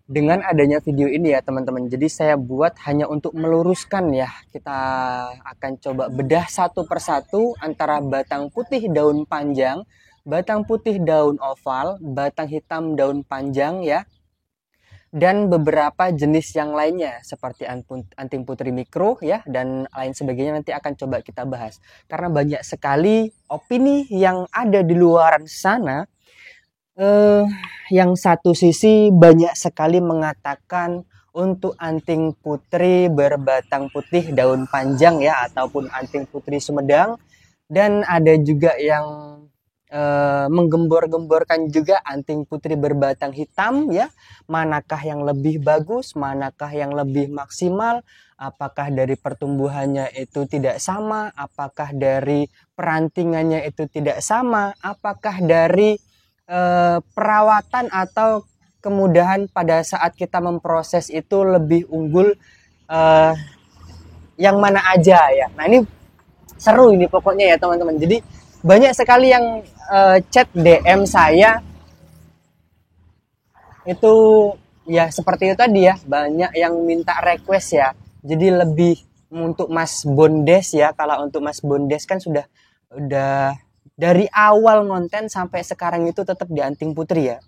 Dengan adanya video ini ya teman-teman, jadi saya buat hanya untuk meluruskan ya. Kita akan coba bedah satu persatu antara batang putih daun panjang, batang putih daun oval, batang hitam daun panjang ya, dan beberapa jenis yang lainnya seperti anting putri mikro ya, dan lain sebagainya nanti akan coba kita bahas. Karena banyak sekali opini yang ada di luar sana. Yang satu sisi banyak sekali mengatakan untuk anting putri berbatang putih daun panjang ya, ataupun anting putri Sumedang, dan ada juga yang menggembor-gemborkan juga anting putri berbatang hitam ya. Manakah yang lebih bagus, manakah yang lebih maksimal, apakah dari pertumbuhannya itu tidak sama, apakah dari perantingannya itu tidak sama, apakah dari perawatan atau kemudahan pada saat kita memproses itu lebih unggul, yang mana aja ya. Nah ini seru ini pokoknya ya teman-teman. Jadi banyak sekali yang chat DM saya itu ya seperti itu tadi ya, banyak yang minta request ya. Jadi lebih untuk Mas Bondes ya. Kalau untuk Mas Bondes kan sudah dari awal konten sampai sekarang itu tetap di anting putri ya.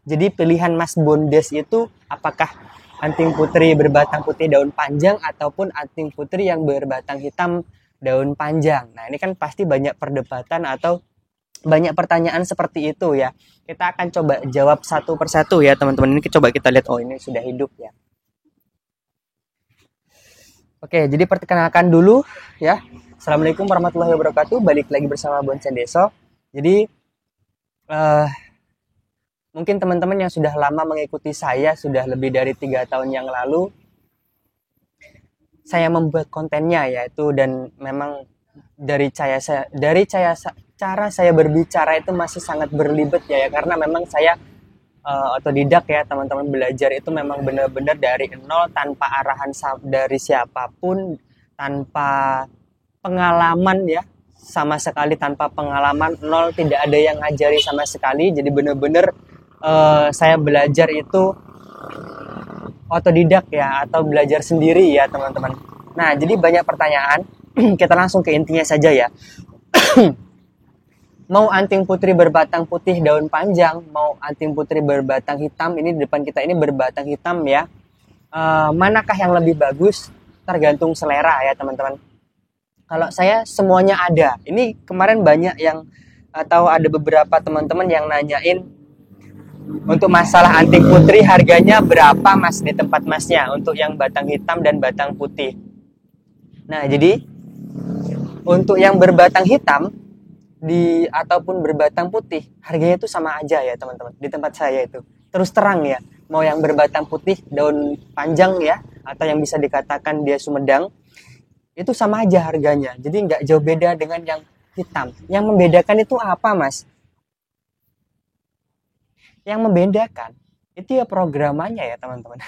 Jadi pilihan Mas Bondes itu apakah anting putri berbatang putih daun panjang ataupun anting putri yang berbatang hitam daun panjang. Nah ini kan pasti banyak perdebatan atau banyak pertanyaan seperti itu ya. Kita akan coba jawab satu persatu ya teman-teman. Ini coba kita lihat, oh ini sudah hidup ya. Oke, jadi perkenalkan dulu ya. Assalamualaikum warahmatullahi wabarakatuh. Balik lagi bersama Bonsen Deso. Jadi mungkin teman-teman yang sudah lama mengikuti saya, sudah lebih dari 3 tahun yang lalu, saya membuat kontennya yaitu, dan memang dari cara saya berbicara itu masih sangat berlibat ya, karena memang saya otodidak ya teman-teman. Belajar itu memang benar-benar dari nol, tanpa arahan dari siapapun, tanpa pengalaman ya, sama sekali tanpa pengalaman, nol, tidak ada yang ngajari sama sekali. Jadi benar-benar saya belajar itu otodidak ya, atau belajar sendiri ya teman-teman. Nah jadi banyak pertanyaan, kita langsung ke intinya saja ya. Mau anting putri berbatang putih daun panjang, mau anting putri berbatang hitam, ini di depan kita ini berbatang hitam ya, manakah yang lebih bagus? Tergantung selera ya teman-teman. Kalau saya semuanya ada. Ini kemarin banyak yang, atau ada beberapa teman-teman yang nanyain untuk masalah anting putri harganya berapa mas di tempat masnya untuk yang batang hitam dan batang putih. Nah jadi untuk yang berbatang hitam ataupun berbatang putih harganya itu sama aja ya teman-teman di tempat saya itu. Terus terang ya, mau yang berbatang putih daun panjang ya, atau yang bisa dikatakan dia Sumedang, itu sama aja harganya. Jadi nggak jauh beda dengan yang hitam. Yang membedakan itu apa mas? Yang membedakan itu ya programannya ya teman-teman.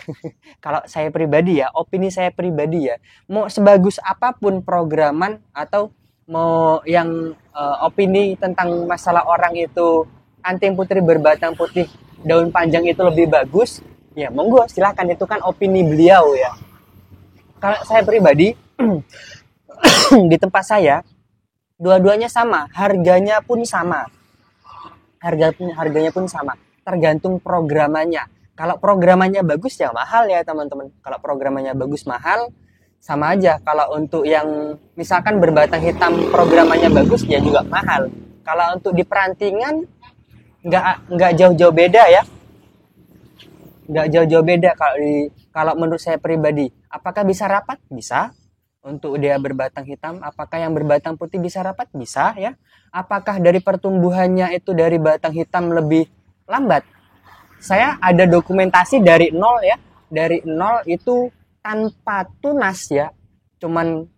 Kalau saya pribadi ya, opini saya pribadi ya, mau sebagus apapun programan atau mau yang opini tentang masalah orang itu anting putri berbatang putih daun panjang itu lebih bagus, ya monggo silahkan, itu kan opini beliau ya. Kalau saya pribadi di tempat saya dua-duanya sama, harganya pun sama. Harganya pun sama, tergantung programannya. Kalau programannya bagus ya mahal ya teman-teman. Kalau programannya bagus mahal, sama aja. Kalau untuk yang misalkan berbatang hitam programannya bagus ya juga mahal. Kalau untuk di perantingan nggak jauh-jauh beda ya. Nggak jauh-jauh beda kalau menurut saya pribadi. Apakah bisa rapat? Bisa. Untuk dia berbatang hitam, apakah yang berbatang putih bisa rapat? Bisa ya. Apakah dari pertumbuhannya itu dari batang hitam lebih lambat? Saya ada dokumentasi dari nol ya. Dari nol itu tanpa tunas ya. Cuman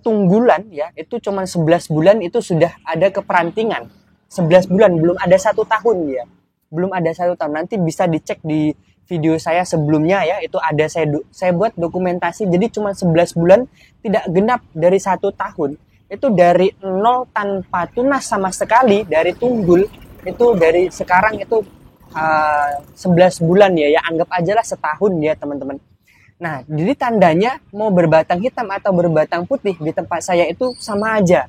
tunggulan ya. Itu cuman 11 bulan itu sudah ada keperantingan. 11 bulan, belum ada 1 tahun ya. Belum ada 1 tahun. Nanti bisa dicek di video saya sebelumnya ya, itu ada saya buat dokumentasi. Jadi cuma 11 bulan, tidak genap dari 1 tahun. Itu dari nol tanpa tunas sama sekali, dari tunggul. Itu dari sekarang itu 11 bulan ya, anggap aja lah setahun ya teman-teman. Nah, jadi tandanya mau berbatang hitam atau berbatang putih di tempat saya itu sama aja.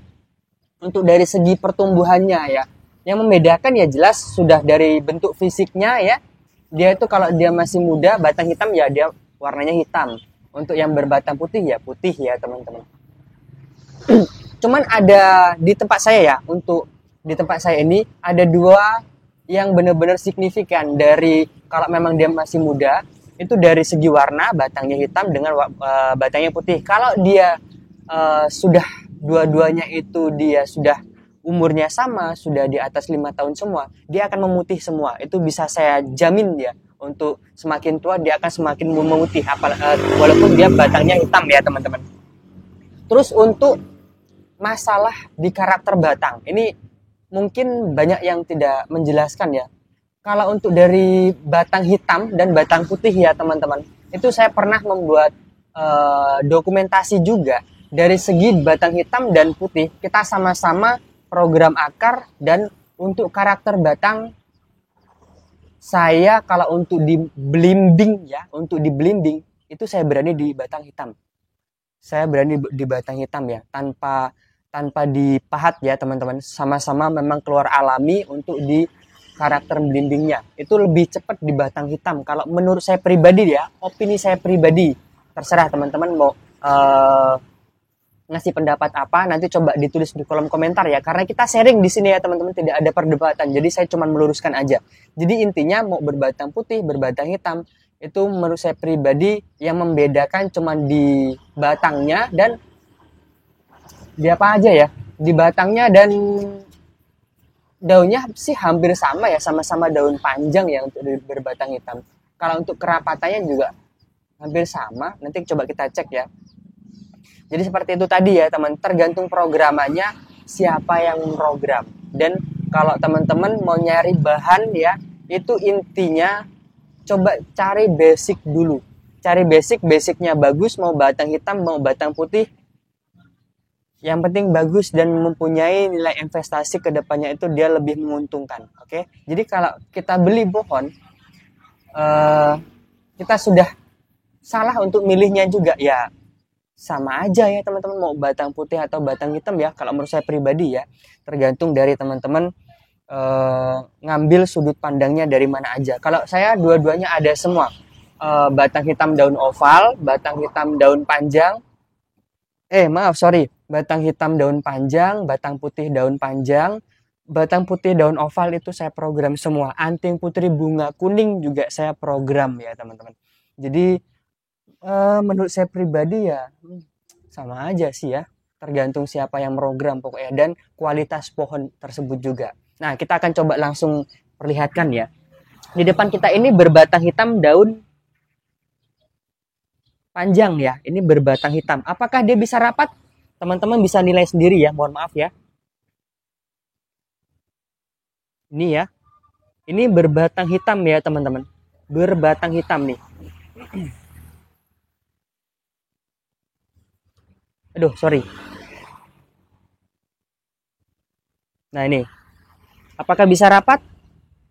Untuk dari segi pertumbuhannya ya. Yang membedakan ya jelas sudah dari bentuk fisiknya ya. Dia itu kalau dia masih muda, batang hitam ya dia warnanya hitam. Untuk yang berbatang putih ya putih ya teman-teman. Cuman ada di tempat saya ya, untuk di tempat saya ini ada dua yang benar-benar signifikan dari kalau memang dia masih muda, itu dari segi warna batangnya hitam dengan batangnya putih. Kalau dia sudah dua-duanya itu dia sudah umurnya sama, sudah di atas 5 tahun semua, dia akan memutih semua. Itu bisa saya jamin ya. Untuk semakin tua dia akan semakin memutih, walaupun dia batangnya hitam ya teman-teman. Terus untuk masalah di karakter batang, ini mungkin banyak yang tidak menjelaskan ya. Kalau untuk dari batang hitam dan batang putih ya teman-teman, itu saya pernah membuat dokumentasi juga. Dari segi batang hitam dan putih, kita sama-sama program akar, dan untuk karakter batang, saya kalau untuk di blimbing ya, untuk di blimbing, itu saya berani di batang hitam. Saya berani di batang hitam ya, tanpa dipahat ya teman-teman. Sama-sama memang keluar alami untuk di karakter blimbingnya. Itu lebih cepat di batang hitam. Kalau menurut saya pribadi ya, opini saya pribadi. Terserah teman-teman mau ngasih pendapat apa, nanti coba ditulis di kolom komentar ya. Karena kita sharing di sini ya teman-teman, tidak ada perdebatan. Jadi saya cuma meluruskan aja. Jadi intinya mau berbatang putih, berbatang hitam, itu menurut saya pribadi yang membedakan cuma di batangnya dan di apa aja ya, di batangnya dan daunnya sih hampir sama ya, sama-sama daun panjang ya untuk berbatang hitam. Kalau untuk kerapatannya juga hampir sama, nanti coba kita cek ya. Jadi seperti itu tadi ya teman, tergantung programannya siapa yang program. Dan kalau teman-teman mau nyari bahan ya, itu intinya coba cari basic dulu. Cari basicnya bagus, mau batang hitam, mau batang putih. Yang penting bagus dan mempunyai nilai investasi ke depannya, itu dia lebih menguntungkan. Oke? Jadi kalau kita beli pohon, kita sudah salah untuk milihnya juga ya. Sama aja ya teman-teman, mau batang putih atau batang hitam ya, kalau menurut saya pribadi ya, tergantung dari teman-teman ngambil sudut pandangnya dari mana aja. Kalau saya dua-duanya ada semua, batang hitam daun oval, batang hitam daun panjang, batang hitam daun panjang, batang putih daun panjang, batang putih daun oval itu saya program semua. Anting putri bunga kuning juga saya program ya teman-teman. Jadi menurut saya pribadi ya sama aja sih ya, tergantung siapa yang program pokoknya, dan kualitas pohon tersebut juga. Nah, kita akan coba langsung perlihatkan ya. Di depan kita ini berbatang hitam daun panjang ya, ini berbatang hitam. Apakah dia bisa rapat? Teman-teman bisa nilai sendiri ya, mohon maaf ya. Ini ya, ini berbatang hitam ya teman-teman, berbatang hitam nih. Aduh, sorry. Nah ini, apakah bisa rapat?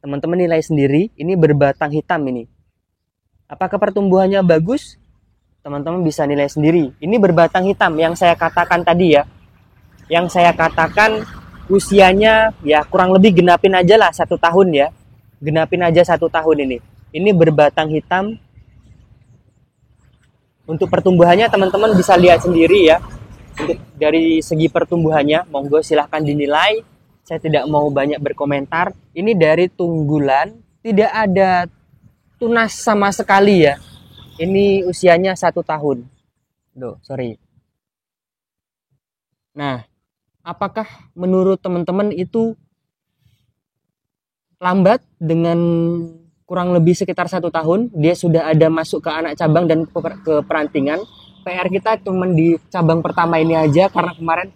Teman-teman nilai sendiri, ini berbatang hitam ini. Apakah pertumbuhannya bagus? Teman-teman bisa nilai sendiri. Ini berbatang hitam yang saya katakan tadi ya. Yang saya katakan usianya ya kurang lebih genapin aja lah 1 tahun ya. Genapin aja 1 tahun ini. Ini berbatang hitam. Untuk pertumbuhannya teman-teman bisa lihat sendiri ya. Untuk dari segi pertumbuhannya, monggo silahkan dinilai. Saya tidak mau banyak berkomentar. Ini dari tunggulan, tidak ada tunas sama sekali ya. Ini usianya 1 tahun. Sorry. Nah, apakah menurut teman-teman itu lambat? Dengan kurang lebih sekitar 1 tahun, dia sudah ada masuk ke anak cabang dan ke perantingan. PR kita cuma di cabang pertama ini aja, karena kemarin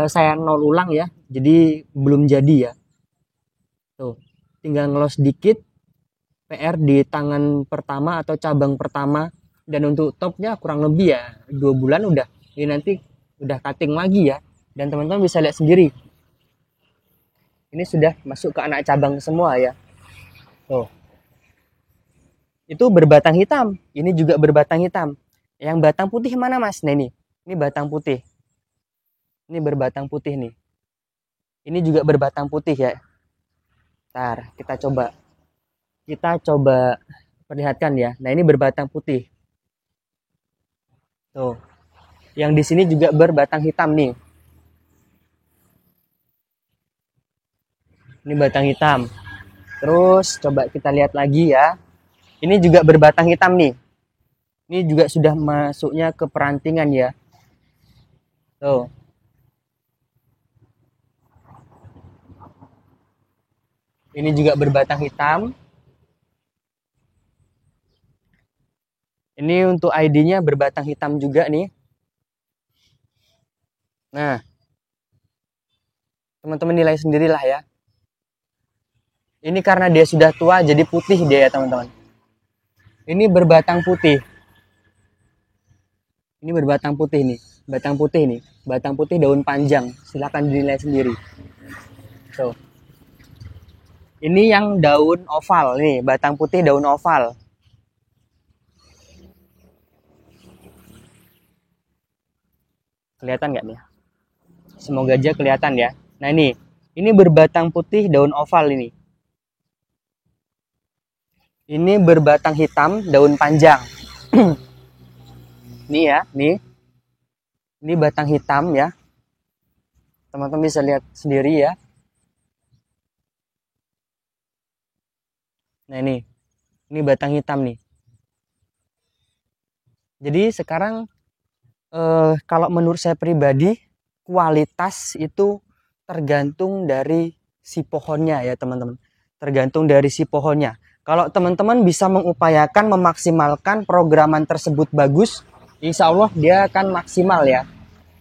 saya nol ulang ya, jadi belum jadi ya. Tuh, tinggal ngelos dikit. PR di tangan pertama atau cabang pertama, dan untuk topnya kurang lebih ya 2 bulan udah, ini nanti udah cutting lagi ya, dan teman-teman bisa lihat sendiri. Ini sudah masuk ke anak cabang semua ya. Tuh, itu berbatang hitam. Ini juga berbatang hitam. Yang batang putih mana Mas? Nah ini batang putih. Ini berbatang putih nih. Ini juga berbatang putih ya. Ntar kita coba perlihatkan ya. Nah ini berbatang putih. Tuh. Yang di sini juga berbatang hitam nih. Ini batang hitam. Terus coba kita lihat lagi ya. Ini juga berbatang hitam nih. Ini juga sudah masuknya ke perantingan ya. Tuh. Ini juga berbatang hitam. Ini untuk ID-nya berbatang hitam juga nih. Nah, teman-teman nilai sendirilah ya. Ini karena dia sudah tua jadi putih dia ya teman-teman. Ini berbatang putih. Ini berbatang putih nih. Batang putih nih. Batang putih daun panjang. Silakan dinilai sendiri. Tuh. Ini yang daun oval nih. Batang putih daun oval. Kelihatan nggak nih? Semoga aja kelihatan ya. Nah ini berbatang putih daun oval ini. Ini berbatang hitam daun panjang. Nih ya, nih. Ini batang hitam ya. Teman-teman bisa lihat sendiri ya. Nah ini batang hitam nih. Jadi sekarang kalau menurut saya pribadi, kualitas itu tergantung dari si pohonnya ya teman-teman. Tergantung dari si pohonnya. Kalau teman-teman bisa mengupayakan memaksimalkan programan tersebut bagus, insya Allah dia akan maksimal ya.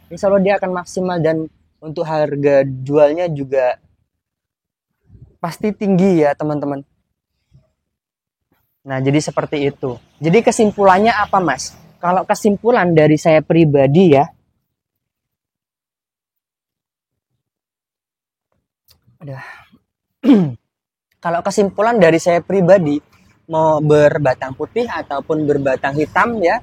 Insya Allah dia akan maksimal dan untuk harga jualnya juga pasti tinggi ya teman-teman. Nah jadi seperti itu. Jadi kesimpulannya apa Mas? Kalau kesimpulan dari saya pribadi ya, kalau kesimpulan dari saya pribadi, mau berbatang putih ataupun berbatang hitam ya,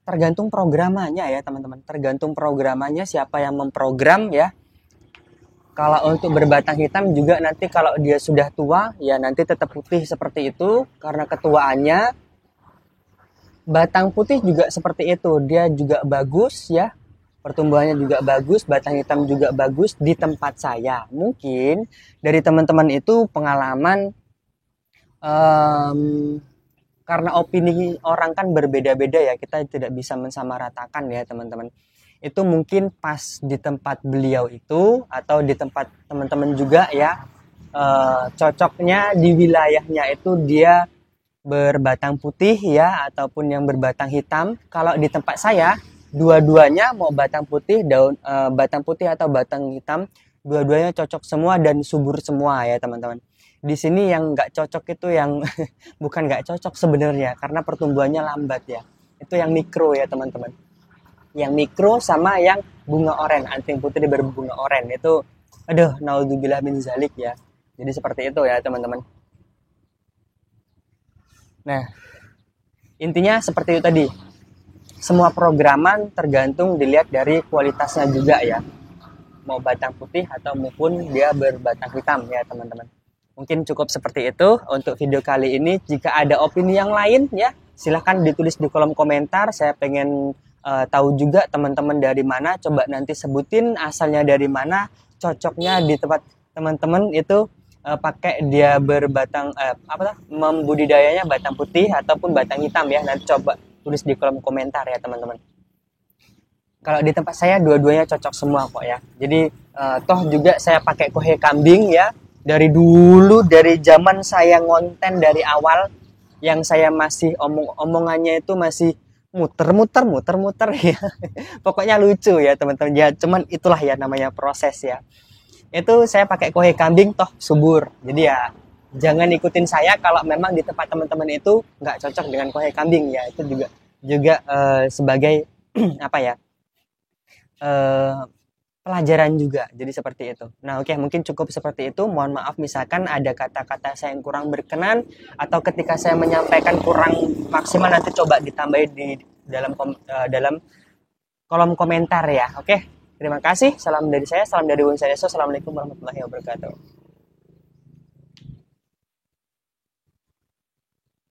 tergantung programannya ya teman-teman. Tergantung programannya siapa yang memprogram ya. Kalau untuk berbatang hitam juga nanti kalau dia sudah tua ya nanti tetap putih seperti itu karena ketuaannya. Batang putih juga seperti itu, dia juga bagus ya. Pertumbuhannya juga bagus, batang hitam juga bagus di tempat saya. Mungkin dari teman-teman itu pengalaman karena opini orang kan berbeda-beda ya, kita tidak bisa mensamaratakan ya teman-teman. Itu mungkin pas di tempat beliau itu atau di tempat teman-teman juga ya, cocoknya di wilayahnya itu dia berbatang putih ya ataupun yang berbatang hitam. Kalau di tempat saya dua-duanya mau batang putih batang putih atau batang hitam dua-duanya cocok semua dan subur semua ya teman-teman. Di sini yang nggak cocok itu yang bukan nggak cocok sebenarnya karena pertumbuhannya lambat ya. Itu yang mikro ya teman-teman. Yang mikro sama yang bunga oren, anting putih berbunga oren itu aduh naudzubillah min zalik ya. Jadi seperti itu ya teman-teman. Nah, intinya seperti itu tadi. Semua programan tergantung dilihat dari kualitasnya juga ya. Mau batang putih atau maupun dia berbatang hitam ya teman-teman. Mungkin cukup seperti itu untuk video kali ini. Jika ada opini yang lain ya, silahkan ditulis di kolom komentar. Saya pengen tahu juga teman-teman dari mana. Coba nanti sebutin asalnya dari mana. Cocoknya di tempat teman-teman itu pakai dia berbatang membudidayanya batang putih ataupun batang hitam ya. Nanti coba tulis di kolom komentar ya teman-teman. Kalau di tempat saya dua-duanya cocok semua kok ya. Jadi toh juga saya pakai kohe kambing ya. Dari dulu, dari zaman saya ngonten dari awal, yang saya masih omongannya itu masih muter ya. Pokoknya lucu ya teman-teman. Ya cuman itulah ya namanya proses ya. Itu saya pakai kohe kambing toh subur. Jadi ya jangan ikutin saya kalau memang di tempat teman-teman itu nggak cocok dengan kohe kambing ya. Itu juga sebagai apa ya pelajaran juga. Jadi seperti itu. Nah, oke, mungkin cukup seperti itu. Mohon maaf misalkan ada kata-kata saya yang kurang berkenan atau ketika saya menyampaikan kurang maksimal, nanti coba ditambahin di dalam kolom komentar ya. Oke. Terima kasih. Salam dari saya, salam dari Bung Sadeso. Assalamualaikum warahmatullahi wabarakatuh.